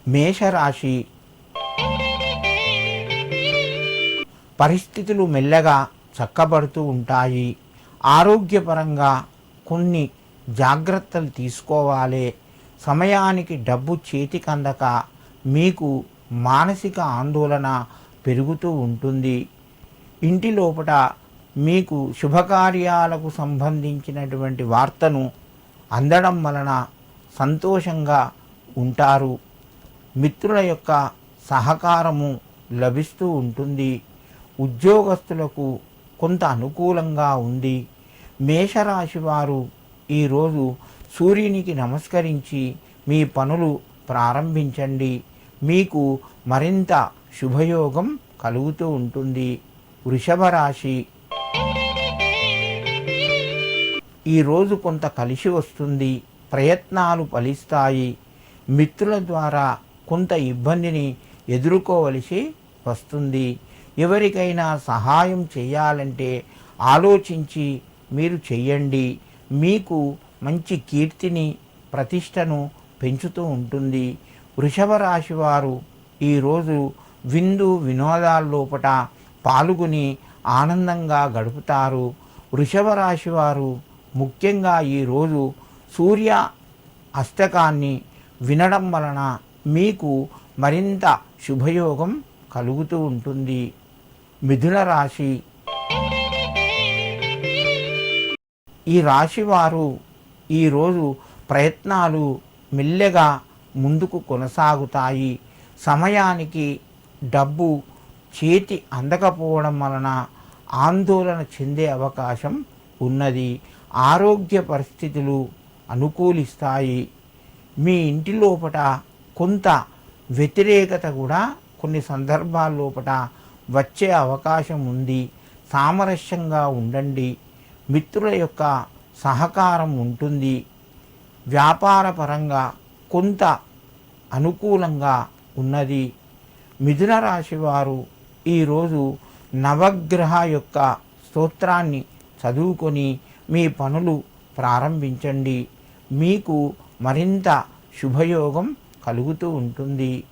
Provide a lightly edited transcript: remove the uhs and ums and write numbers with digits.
మేషరాశి పరిస్థితులు మెల్లగా చక్కబడుతూ ఉంటాయి. ఆరోగ్యపరంగా కొన్ని జాగ్రత్తలు తీసుకోవాలి. సమయానికి డబ్బు చేతికందక మీకు మానసిక ఆందోళన పెరుగుతూ ఉంటుంది. ఇంటి లోపల మీకు శుభకార్యాలకు సంబంధించినటువంటి వార్తను అందడం వలన సంతోషంగా ఉంటారు. మిత్రుల యొక్క సహకారము లభిస్తూ ఉంటుంది. ఉద్యోగస్తులకు కొంత అనుకూలంగా ఉంది. మేషరాశి వారు ఈరోజు సూర్యునికి నమస్కరించి మీ పనులు ప్రారంభించండి. మీకు మరింత శుభయోగం కలుగుతూ ఉంటుంది. వృషభ రాశి ఈరోజు కొంత కలిసి వస్తుంది. ప్రయత్నాలు ఫలిస్తాయి. మిత్రుల ద్వారా కొంత ఇబ్బందిని ఎదుర్కోవలసి వస్తుంది. ఎవరికైనా సహాయం చేయాలంటే ఆలోచించి మీరు చెయ్యండి. మీకు మంచి కీర్తిని ప్రతిష్టను పెంచుతూ ఉంటుంది. వృషభ రాశి వారు ఈరోజు విందు వినోదాల్లోపట పాల్గొని ఆనందంగా గడుపుతారు. వృషభ రాశి వారు ముఖ్యంగా ఈరోజు సూర్య అష్టకాన్ని వినడం వలన మీకు మరింత శుభయోగం కలుగుతూ ఉంటుంది. మిథున రాశి ఈ రాశి వారు ఈరోజు ప్రయత్నాలు మెల్లగా ముందుకు కొనసాగుతాయి. సమయానికి డబ్బు చేతి అందకపోవడం వలన ఆందోళన చెందే అవకాశం ఉన్నది. ఆరోగ్య పరిస్థితులు అనుకూలిస్తాయి. మీ ఇంటి లోపల కొంత వ్యతిరేకత కూడా కొన్ని సందర్భాల్లోపట వచ్చే అవకాశం ఉంది. సామరస్యంగా ఉండండి. మిత్రుల యొక్క సహకారం ఉంటుంది. వ్యాపార పరంగా కొంత అనుకూలంగా ఉన్నది. మిథున రాశి వారు ఈరోజు నవగ్రహ యొక్క స్తోత్రాన్ని చదువుకొని మీ పనులు ప్రారంభించండి. మీకు మరింత శుభయోగం కలుగుతూ ఉంటుంది.